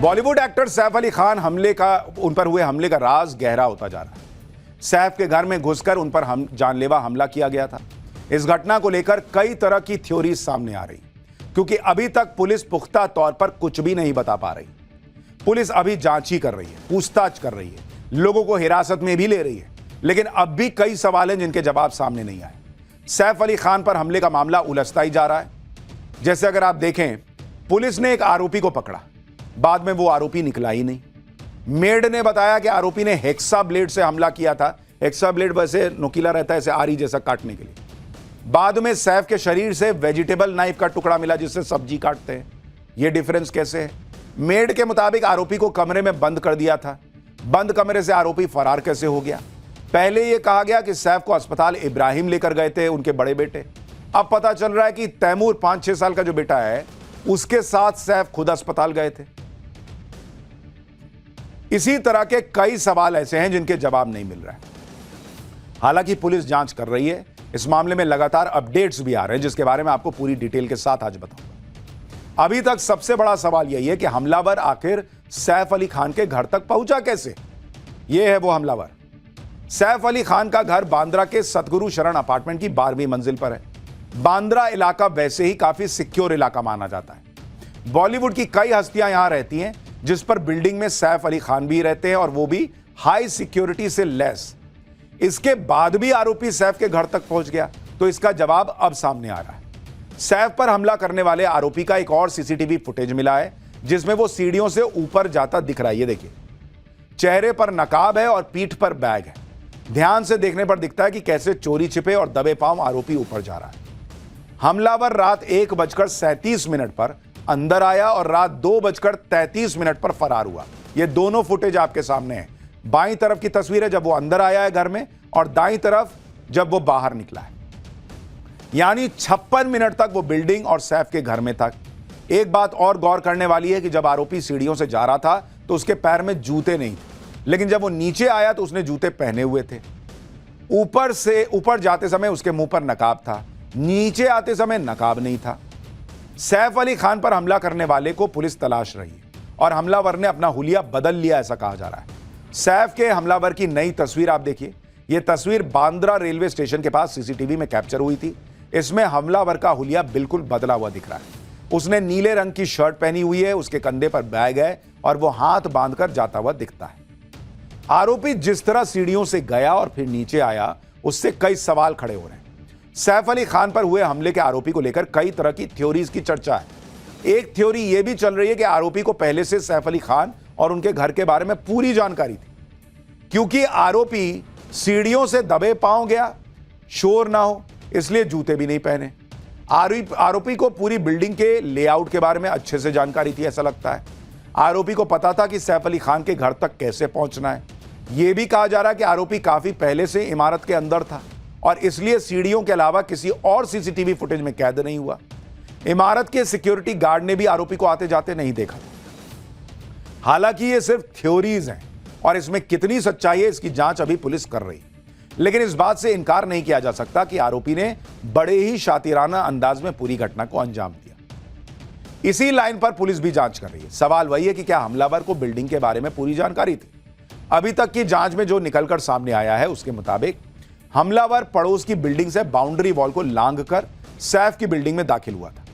Bollywood actor Saif Ali Khan उन पर हुए हमले का राज गहरा होता जा रहा है। सैफ के घर में घुसकर उन पर जानलेवा हमला किया गया था। इस घटना को लेकर कई तरह की थ्योरी सामने आ रही, क्योंकि अभी तक पुलिस पुख्ता तौर पर कुछ भी नहीं बता पा रही। पुलिस अभी जांच ही कर रही है, पूछताछ कर रही है, लोगों को हिरासत में भी ले रही है, लेकिन अब भी कई सवाल हैं जिनके जवाब सामने नहीं आए। सैफ अली खान पर हमले का मामला उलझता ही जा रहा है। जैसे अगर आप देखें, पुलिस ने एक आरोपी को पकड़ा, बाद में वो आरोपी निकला ही नहीं। मेड ने बताया कि आरोपी ने हेक्सा ब्लेड से हमला किया था। हेक्सा ब्लेड वैसे नुकीला रहता है, ऐसे आरी जैसा काटने के लिए। बाद में सैफ के शरीर से वेजिटेबल नाइफ का टुकड़ा मिला जिससे सब्जी काटते हैं। यह डिफरेंस कैसे है? मेड के मुताबिक आरोपी को कमरे में बंद कर दिया था। बंद कमरे से आरोपी फरार कैसे हो गया? पहले यह कहा गया कि सैफ को अस्पताल इब्राहिम लेकर गए थे उनके बड़े बेटे। अब पता चल रहा है कि तैमूर 5-6 साल का जो बेटा है उसके साथ सैफ खुद अस्पताल गए थे। इसी तरह के कई सवाल ऐसे हैं जिनके जवाब नहीं मिल रहा है। हालांकि पुलिस जांच कर रही है। इस मामले में लगातार अपडेट्स भी आ रहे हैं जिसके बारे में आपको पूरी डिटेल के साथ आज बताऊंगा। अभी तक सबसे बड़ा सवाल यही है कि हमलावर आखिर सैफ अली खान के घर तक पहुंचा कैसे? यह है वो हमलावर। सैफ अली खान का घर बांद्रा के सतगुरु शरण अपार्टमेंट की 12वीं मंजिल पर है। बांद्रा इलाका वैसे ही काफी सिक्योर इलाका माना जाता है। बॉलीवुड की कई हस्तियां यहां रहती हैं, जिस पर बिल्डिंग में सैफ अली खान भी रहते हैं, और वो भी हाई सिक्योरिटी से लेस। इसके बाद भी आरोपी सैफ के घर तक पहुंच गया, तो इसका जवाब अब सामने आ रहा है। सैफ पर हमला करने वाले आरोपी का एक और सीसीटीवी फुटेज मिला है जिसमें वो सीढ़ियों से ऊपर जाता दिख रहा है। ये देखिए, चेहरे पर नकाब है और पीठ पर बैग है। ध्यान से देखने पर दिखता है कि कैसे चोरी छिपे और दबे पांव आरोपी ऊपर जा रहा है। हमलावर रात 1:37 पर अंदर आया और रात 2:33 पर फरार हुआ। ये दोनों फुटेज आपके सामने हैं। बाईं तरफ की तस्वीर है जब वो अंदर आया है घर में, और दाईं तरफ जब वो बाहर निकला है। यानी 56 मिनट तक वो बिल्डिंग और सैफ के घर में था। एक बात और गौर करने वाली है कि जब आरोपी सीढ़ियों से जा रहा था तो उसके पैर में जूते नहीं थे, लेकिन जब वो नीचे आया तो उसने जूते पहने हुए थे। ऊपर जाते समय उसके मुंह पर नकाब था, नीचे आते समय नकाब नहीं था। सैफ अली खान पर हमला करने वाले को पुलिस तलाश रही है और हमलावर ने अपना हुलिया बदल लिया, ऐसा कहा जा रहा है। सैफ के हमलावर की नई तस्वीर आप देखिए। यह तस्वीर बांद्रा रेलवे स्टेशन के पास सीसीटीवी में कैप्चर हुई थी। इसमें हमलावर का हुलिया बिल्कुल बदला हुआ दिख रहा है। उसने नीले रंग की शर्ट पहनी हुई है, उसके कंधे पर बैग है और वो हाथ बांधकर जाता हुआ दिखता है। आरोपी जिस तरह सीढ़ियों से गया और फिर नीचे आया, उससे कई सवाल खड़े हो रहे हैं। सैफ अली खान पर हुए हमले के आरोपी को लेकर कई तरह की थ्योरीज की चर्चा है। एक थ्योरी यह भी चल रही है कि आरोपी को पहले से सैफ अली खान और उनके घर के बारे में पूरी जानकारी थी, क्योंकि आरोपी सीढ़ियों से दबे पांव गया, शोर ना हो इसलिए जूते भी नहीं पहने। आरोपी को पूरी बिल्डिंग के लेआउट के बारे में अच्छे से जानकारी थी, ऐसा लगता है। आरोपी को पता था कि सैफ अली खान के घर तक कैसे पहुंचना है। यह भी कहा जा रहा है कि आरोपी काफी पहले से इमारत के अंदर था और इसलिए सीढ़ियों के अलावा किसी और सीसीटीवी फुटेज में कैद नहीं हुआ। इमारत के सिक्योरिटी गार्ड ने भी आरोपी को आते जाते नहीं देखा। हालांकि ये सिर्फ थ्योरीज हैं और इसमें कितनी सच्चाई है इसकी जांच अभी पुलिस कर रही है, लेकिन इस बात से इनकार नहीं किया जा सकता कि आरोपी ने बड़े ही शातिराना अंदाज में पूरी घटना को अंजाम दिया। इसी लाइन पर पुलिस भी जांच कर रही है। सवाल वही है कि क्या हमलावर को बिल्डिंग के बारे में पूरी जानकारी थी? अभी तक की जांच में जो निकलकर सामने आया है उसके मुताबिक हमलावर पड़ोस की बिल्डिंग से बाउंड्री वॉल को लांघकर सैफ की बिल्डिंग में दाखिल हुआ था।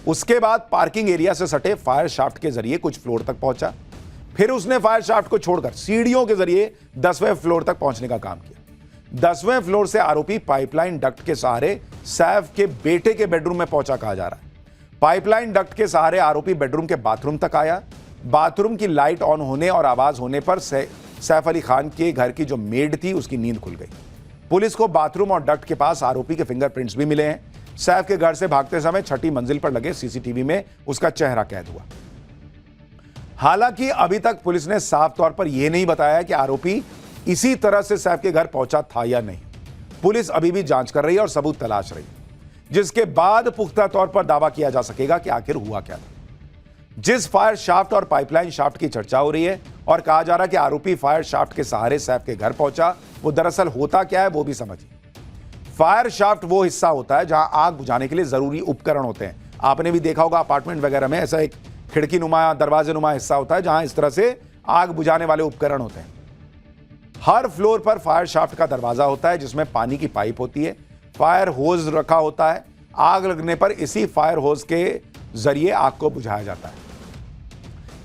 उसके बाद पार्किंग एरिया से सटे फायर शाफ्ट के जरिए कुछ फ्लोर तक पहुंचा। फिर उसने फायर शाफ्ट को छोड़कर सीढ़ियों के जरिए 10वें फ्लोर तक पहुंचने का काम किया। 10वें फ्लोर से आरोपी पाइपलाइन डक्ट के सहारे सैफ के बेटे के बेडरूम में पहुंचा, कहा जा रहा है। पाइपलाइन डक्ट के सहारे आरोपी बेडरूम के बाथरूम तक आया। बाथरूम की लाइट ऑन होने और आवाज होने पर सैफ अली खान के घर की जो मेड थी उसकी नींद खुल गई। पुलिस को बाथरूम और डक्ट के पास आरोपी के फिंगरप्रिंट्स भी मिले हैं। सैफ के घर से भागते समय 6ठी मंजिल पर लगे सीसीटीवी में उसका चेहरा कैद हुआ। हालांकि अभी तक पुलिस ने साफ तौर पर यह नहीं बताया कि आरोपी इसी तरह से सैफ के घर पहुंचा था या नहीं। पुलिस अभी भी जांच कर रही है और सबूत तलाश रही है, जिसके बाद पुख्ता तौर पर दावा किया जा सकेगा कि आखिर हुआ क्या था। जिस फायर शाफ्ट और पाइपलाइन शाफ्ट की चर्चा हो रही है और कहा जा रहा है कि आरोपी फायर शाफ्ट के सहारे सैफ के घर पहुंचा, वो दरअसल होता क्या है वो भी समझिए। फायर शाफ्ट वो हिस्सा होता है जहां आग बुझाने के लिए जरूरी उपकरण होते हैं। आपने भी देखा होगा अपार्टमेंट वगैरह में ऐसा एक खिड़की नुमा, दरवाजे नुमा हिस्सा होता है जहां इस तरह से आग बुझाने वाले उपकरण होते हैं। हर फ्लोर पर फायर शाफ्ट का दरवाजा होता है जिसमें पानी की पाइप होती है, फायर होज रखा होता है। आग लगने पर इसी फायर होज के जरिए आग को बुझाया जाता है।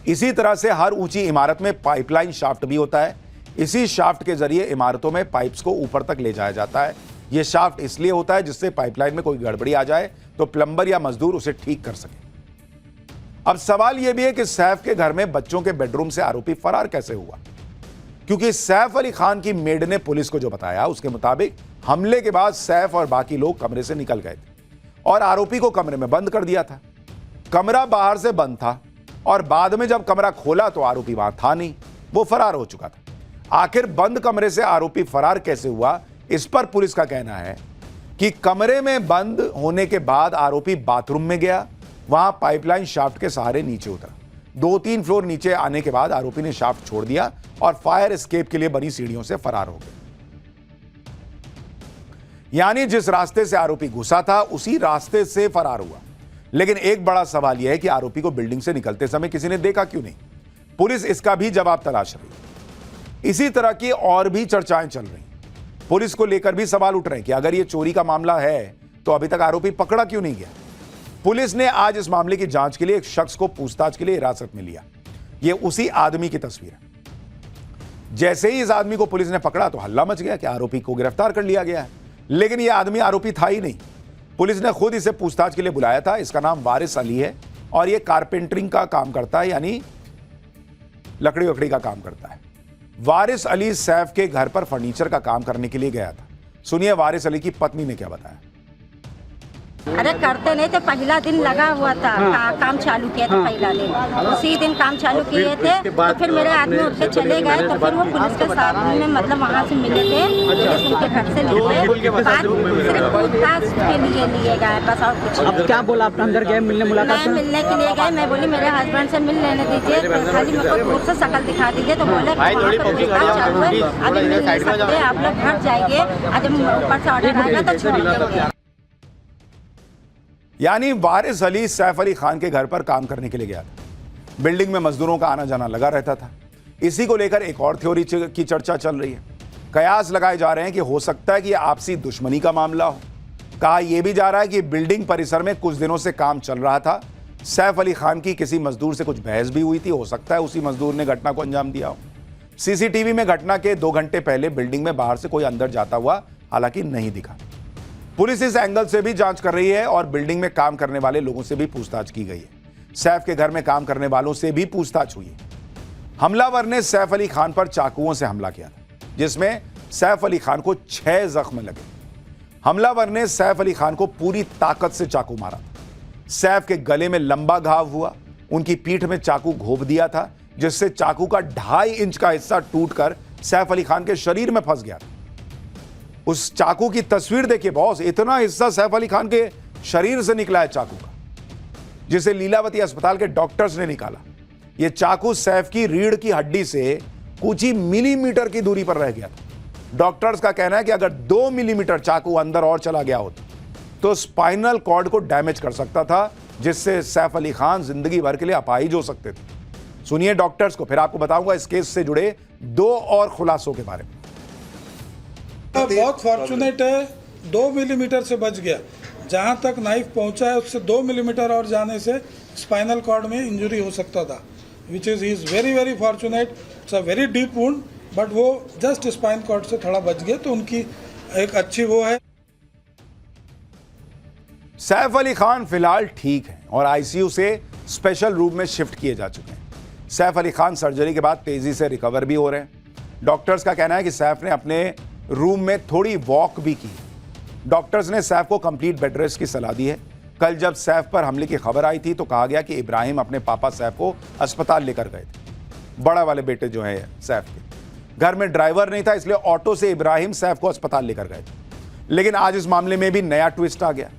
इसी तरह से हर ऊंची इमारत में पाइपलाइन शाफ्ट भी होता है। इसी शाफ्ट के जरिए इमारतों में पाइप्स को ऊपर तक ले जाया जाता है। यह शाफ्ट इसलिए होता है जिससे पाइपलाइन में कोई गड़बड़ी आ जाए तो प्लम्बर या मजदूर उसे ठीक कर सके। अब सवाल यह भी है कि सैफ के घर में बच्चों के बेडरूम से आरोपी फरार कैसे हुआ, क्योंकि सैफ अली खान की मेड ने पुलिस को जो बताया उसके मुताबिक हमले के बाद सैफ और बाकी लोग कमरे से निकल गए थे और आरोपी को कमरे में बंद कर दिया था। कमरा बाहर से बंद था और बाद में जब कमरा खोला तो आरोपी वहां था नहीं, वो फरार हो चुका था। आखिर बंद कमरे से आरोपी फरार कैसे हुआ, इस पर पुलिस का कहना है कि कमरे में बंद होने के बाद आरोपी बाथरूम में गया, वहां पाइपलाइन शाफ्ट के सहारे नीचे उतरा। 2-3 फ्लोर नीचे आने के बाद आरोपी ने शाफ्ट छोड़ दिया और फायर एस्केप के लिए बनी सीढ़ियों से फरार हो गया। यानी जिस रास्ते से आरोपी घुसा था उसी रास्ते से फरार हुआ। लेकिन एक बड़ा सवाल यह है कि आरोपी को बिल्डिंग से निकलते समय किसी ने देखा क्यों नहीं। पुलिस इसका भी जवाब तलाश रही है। इसी तरह की और भी चर्चाएं चल रही। पुलिस को लेकर भी सवाल उठ रहे हैं कि अगर यह चोरी का मामला है तो अभी तक आरोपी पकड़ा क्यों नहीं गया। पुलिस ने आज इस मामले की जांच के लिए एक शख्स को पूछताछ के लिए हिरासत में लिया। यह उसी आदमी की तस्वीर है। जैसे ही इस आदमी को पुलिस ने पकड़ा तो हल्ला मच गया कि आरोपी को गिरफ्तार कर लिया गया है, लेकिन यह आदमी आरोपी था ही नहीं। पुलिस ने खुद इसे पूछताछ के लिए बुलाया था। इसका नाम वारिस अली है और यह कारपेंटरिंग का काम करता है, यानी लकड़ी वकड़ी का काम करता है। वारिस अली सैफ के घर पर फर्नीचर का काम करने के लिए गया था। सुनिए वारिस अली की पत्नी ने क्या बताया। अरे करते नहीं थे, पहला दिन लगा हुआ था। काम चालू किया था पहला दिन, उसी दिन काम चालू किए थे। तो फिर मेरे आदमी उठ के चले गए, तो फिर वो पुलिस के साथ में मतलब वहाँ से मिले थे। पुलिस उनके घर से लिए बात सिर्फ पूछताछ के लिए लिए गए, बस और कुछ। अब क्या बोला, आप अंदर गए मिलने मुलाकात मैं मिलने के लिए गए। मैं बोली मेरे हस्बैंड से मिल लेने दीजिए, खाली मेरे को दूर से शक्ल दिखा दीजिए। तो बोले पूछताछ चालू है, अभी मिल नहीं सकते, आप लोग घर जाइए, आज ऊपर से ऑर्डर आएगा तो छोड़ देंगे। यानी वारिस अली सैफ अली खान के घर पर काम करने के लिए गया था। बिल्डिंग में मजदूरों का आना जाना लगा रहता था। इसी को लेकर एक और थ्योरी की चर्चा चल रही है। कयास लगाए जा रहे हैं कि हो सकता है कि आपसी दुश्मनी का मामला हो। कहा यह भी जा रहा है कि बिल्डिंग परिसर में कुछ दिनों से काम चल रहा था। सैफ अली खान की किसी मजदूर से कुछ बहस भी हुई थी। हो सकता है उसी मजदूर ने घटना को अंजाम दिया हो। सीसीटीवी में घटना के 2 घंटे पहले बिल्डिंग में बाहर से कोई अंदर जाता हुआ हालांकि नहीं दिखा। पुलिस इस एंगल से भी जांच कर रही है और बिल्डिंग में काम करने वाले लोगों से भी पूछताछ की गई है। सैफ के घर में काम करने वालों से भी पूछताछ हुई है। हमलावर ने सैफ अली खान पर चाकुओं से हमला किया था, जिसमें सैफ अली खान को 6 जख्म लगे। हमलावर ने सैफ अली खान को पूरी ताकत से चाकू मारा। सैफ के गले में लंबा घाव हुआ। उनकी पीठ में चाकू घोंप दिया था, जिससे चाकू का 2.5 इंच का हिस्सा टूटकर सैफ अली खान के शरीर में फंस गया था। उस चाकू की तस्वीर देखिए बॉस, इतना हिस्सा सैफ अली खान के शरीर से निकला है चाकू का, जिसे लीलावती अस्पताल के डॉक्टर्स ने निकाला। यह चाकू सैफ की रीढ़ की हड्डी से कुछ ही मिलीमीटर की दूरी पर रह गया था। डॉक्टर्स का कहना है कि अगर 2 मिलीमीटर चाकू अंदर और चला गया होता तो स्पाइनल कॉर्ड को डैमेज कर सकता था, जिससे सैफ अली खान जिंदगी भर के लिए अपाहिज हो सकते थे। सुनिए डॉक्टर्स को, फिर आपको बताऊंगा इस केस से जुड़े 2 और खुलासों के बारे में। बहुत फॉर्चुनेट है, 2 मिलीमीटर से बच गया। जहां तक नाइफ पहुंचा है उससे 2 मिलीमीटर और जाने से स्पाइनल कॉर्ड में इंजरी हो सकता था, which is he is very very fortunate. It's a very deep wound, but वो जस्ट स्पाइन कॉर्ड से थोड़ा बच गया, तो उनकी एक अच्छी वो है। सैफ अली खान फिलहाल ठीक है और आईसीयू से स्पेशल रूम में शिफ्ट किए जा चुके हैं। सैफ अली खान सर्जरी के बाद तेजी से रिकवर भी हो रहे हैं। डॉक्टर्स का कहना है कि सैफ ने अपने रूम में थोड़ी वॉक भी की। डॉक्टर्स ने सैफ को कंप्लीट बेड रेस्ट की सलाह दी है। कल जब सैफ पर हमले की खबर आई थी तो कहा गया कि इब्राहिम अपने पापा सैफ को अस्पताल लेकर गए थे। बड़ा वाले बेटे जो है सैफ के घर में ड्राइवर नहीं था, इसलिए ऑटो से इब्राहिम सैफ को अस्पताल लेकर गए थे। लेकिन आज इस मामले में भी नया ट्विस्ट आ गया।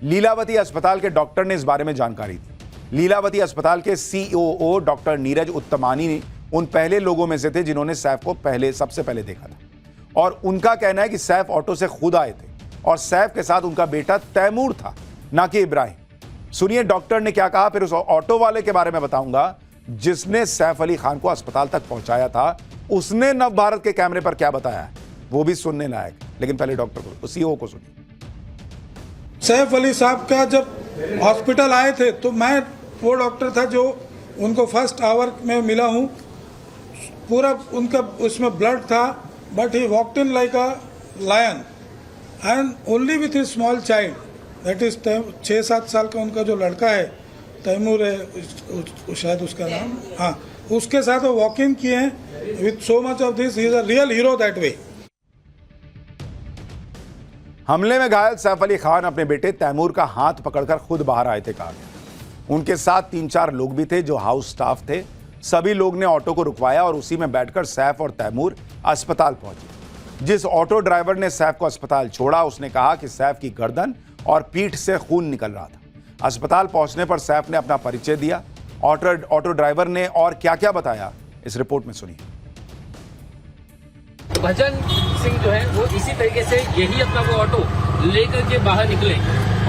लीलावती अस्पताल के डॉक्टर ने इस बारे में जानकारी दी। लीलावती अस्पताल के सीओओ डॉक्टर नीरज उत्तमानी उन पहले लोगों में से थे जिन्होंने सैफ को सबसे पहले देखा था, और उनका कहना है कि सैफ ऑटो से खुद आए थे और सैफ के साथ उनका बेटा तैमूर था, ना कि इब्राहिम। सुनिए डॉक्टर ने क्या कहा, फिर उस ऑटो वाले के बारे में बताऊंगा जिसने सैफ अली खान को अस्पताल तक पहुंचाया था। उसने नवभारत के कैमरे पर क्या बताया वो भी सुनने लायक। लेकिन पहले डॉक्टर को, सीईओ को सुनिए। सैफ अली साहब का जब हॉस्पिटल आए थे तो मैं वो डॉक्टर था जो उनको फर्स्ट आवर में मिला हूँ। पूरा उनका उसमें ब्लड था, but he walked in like a lion and only with his small child, that is 6-7 साल का उनका जो लड़का है, तैमूर है शायद उसका नाम, हाँ, उसके साथ वो वॉक इन किए हैं with so much of this. He is a real hero that way. हमले में घायल सैफ अली खान अपने बेटे तैमूर का हाथ पकड़कर खुद बाहर आए थे, कहा गया। उनके साथ 3-4 लोग भी थे जो हाउस स्टाफ थे। सभी लोग ने ऑटो को रुकवाया और उसी में बैठकर सैफ और तैमूर अस्पताल पहुंचे। जिस ऑटो ड्राइवर ने सैफ को अस्पताल छोड़ा उसने कहा कि सैफ की गर्दन और पीठ से खून निकल रहा था। अस्पताल पहुंचने पर सैफ ने अपना परिचय दिया। ऑटो ड्राइवर ने और क्या क्या बताया इस रिपोर्ट में सुनिए। भजन सिंह जो है वो इसी तरीके से यही अपना वो ऑटो लेकर के बाहर निकले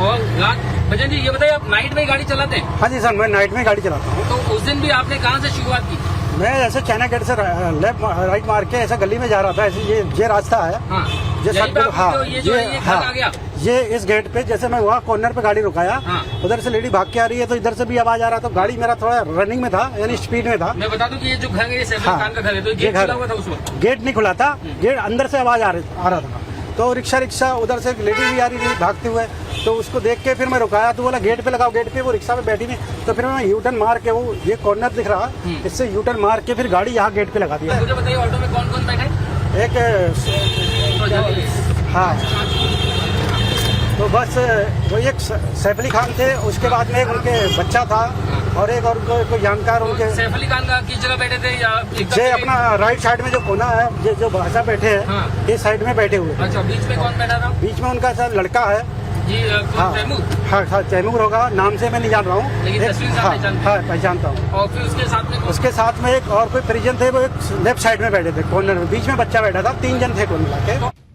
और रात। भजन जी ये बताइए, आप नाइट में गाड़ी चलाते हैं? हाँ जी सर, मैं नाइट में गाड़ी चलाता हूँ। तो उस दिन भी आपने कहाँ से शुरुआत की? मैं ऐसे चाइना गेट से लेफ्ट राइट मार के ऐसे गली में जा रहा था। ऐसे ये रास्ता है। हाँ, ये यहीं पे सब आपको हाँ, ये जो है ये घर आ गया। ये इस गेट पे जैसे मैं वहाँ कॉर्नर पे गाड़ी रुकाया, हाँ। उधर से लेडी भाग के आ रही है तो इधर से भी आवाज आ रहा था। गाड़ी मेरा थोड़ा रनिंग में था, यानी स्पीड में था। मैं बता दूं कि ये जो घर है ये सैफ अली खान का घर है, तो ये गेट घर- खुला हुआ था उस वक्त? गेट नहीं खुला था, गेट अंदर से आवाज आ रहा था। तो रिक्शा उधर से एक लेडी भी आ रही थी भागते हुए, तो उसको देख के फिर मैं रुकाया तो बोला गेट पे लगाओ, गेट पे। वो रिक्शा पे बैठी नहीं, तो फिर मैं यू टर्न मार के, वो ये कॉर्नर दिख रहा, इससे यू टर्न मार के फिर गाड़ी यहाँ गेट पे लगा दिया। मुझे बताइए ऑटो में कौन कौन बैठे? हाँ, तो बस वो एक सैफ अली खान थे, उसके बाद में एक उनके बच्चा था और एक और कोई जानकार उनके। सैफ अली खान का किस जगह बैठे थे या ये अपना राइट साइड में जो कोना है, ये जो भाषा बैठे हैं, हाँ। इस साइड में बैठे हुए। अच्छा, बीच में कौन बैठा था? बीच में उनका सर लड़का है। जी हाँ, तैमूर? हाँ, तैमूर होगा, नाम से मैं नहीं जान रहा हूँ, लेकिन तस्वीर से आप पहचानते हैं? हाँ, पहचानता हूँ। और फिर उसके साथ में उसके साथ में एक और कोई परिजन थे, वो एक लेफ्ट साइड में बैठे थे कॉर्नर में। बीच में बच्चा बैठा था, 3 जन थे कुल मिला के।